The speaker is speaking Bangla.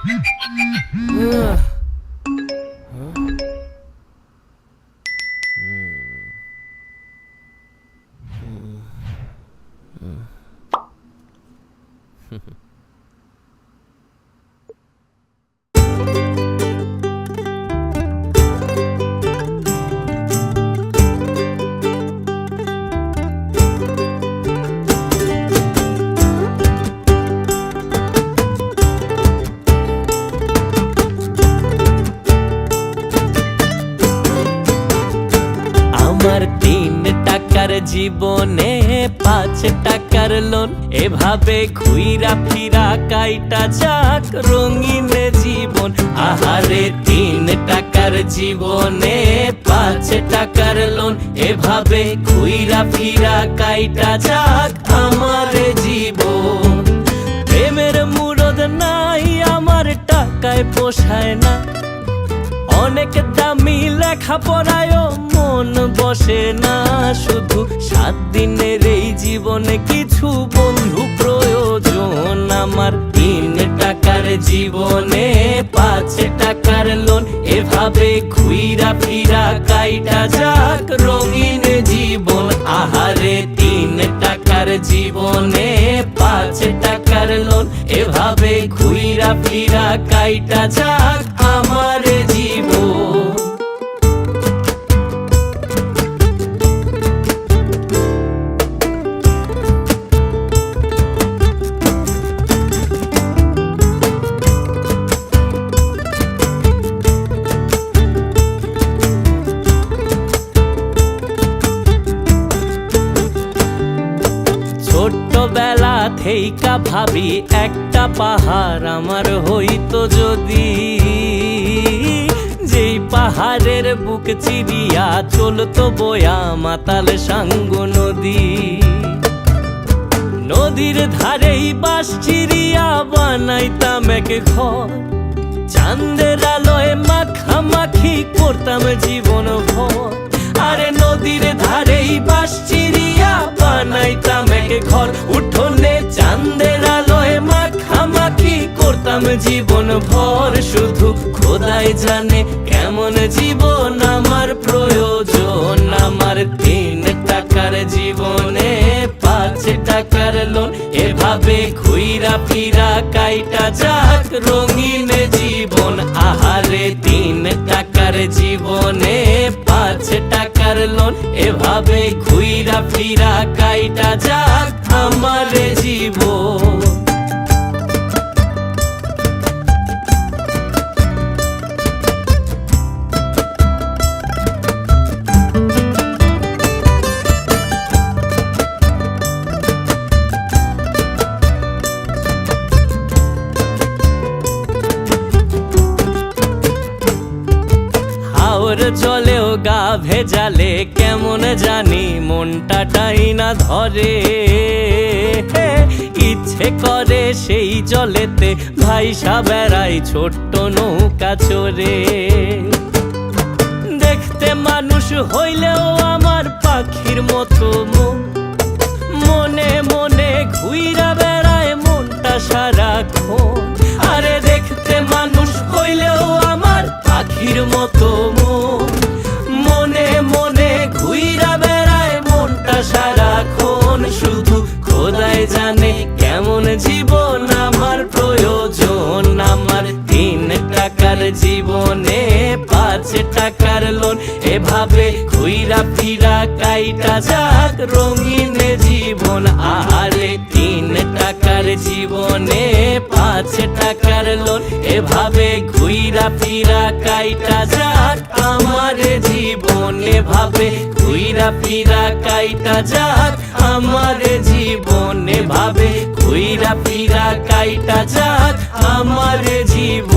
আমার 3 টাকার জীবনে 5 টাকার লোন, এভাবে ঘুইরা ফিরা কাইটা যাক রঙিন জীবন। আহারে 3 টাকার জীবনে 5 টাকার লোন, এভাবে ঘুইরা ফিরা কাইটা যাক আমার জীবন। প্রেমের মুরদ নাই আমার, টাকায় পোষায় না, অনেক দামি লেখাপড়ায়ও মন বসে না। শুধু 7 দিনের এই জীবনে কিছু বন্ধু প্রয়োজন। আমার 3 টাকার জীবনে 5 টাকার লোন, এভাবে ঘুইরা ফিরা কাইটা যাক রঙিন জীবন। আহারে 3 টাকার জীবনে 5 টাকার লোন, এভাবে ঘুইরা ফিরা কাইটা যাক আমার জীবন। ছোট্টবেলা থেইকা ভাবি একটা পাহাড় আমার হইতো যদি, যেই পাহাড়ের বুক চিরিয়া চলতো বয়া মাতাল সাঙ্গ নদী। নদীর ধারেই বাঁশ চিরিয়া বানাইতাম এক ঘর, চাঁদের আলোয় মাখামাখি করতাম জীবন ভর। আরে নদীর ধারেই বাঁশ চিরিয়া বানাইতাম এক ঘর, উঠোনে চাঁদের আলোয় মাখামাখি করতাম জীবন ভর। শুধু খোদাই জানে কেমন জীবন আমার প্রয়োজন। আমার 3 টাকার জীবনে 5 টাকার লোন, এভাবে ঘুইরা ফিরা কাইটা যাক রঙিন জীবন। আহারে 3 টাকার জীবনে 5 টাকার লোন, এভাবে ঘুইরা ফিরা কাইটা যাক আমার জীবন। হাওর জলেও গা ভেজালে কেমন জানি মনটা টাইনা ধরে। ইচ্ছে করে সেই জলেতে ভাইসা বেড়াই ছোট্ট নৌকা চড়ে। দেখতে মানুষ হইলেও আমার পাখির মতো মনে মনে ঘুইরা বেড়ায় মনটা সারাক্ষণ। আরে দেখতে মানুষ হইলেও আমার পাখির মতো মনে মনে ঘুইরা বেড়ায় মনটা সারাক্ষণ। শুধু খোদাই জানে কেমন জীবন আমার প্রয়োজন। আমার 3 টাকার জীবনে 5 টাকার লোন, এভাবে ঘুইরা ফিরা কাইটা যাক রঙিন জীবন। আহারে 3 টাকার জীবনে 5 টাকার লোন, এভাবে ঘুইরা ফিরা কাইটা যাক আমার জীবন। এভাবে ঘুইরা ফিরা কাইটা যাক আমার জীবন। এভাবে ঘুইরা ফিরা কাইটা যাক আমার জীবন।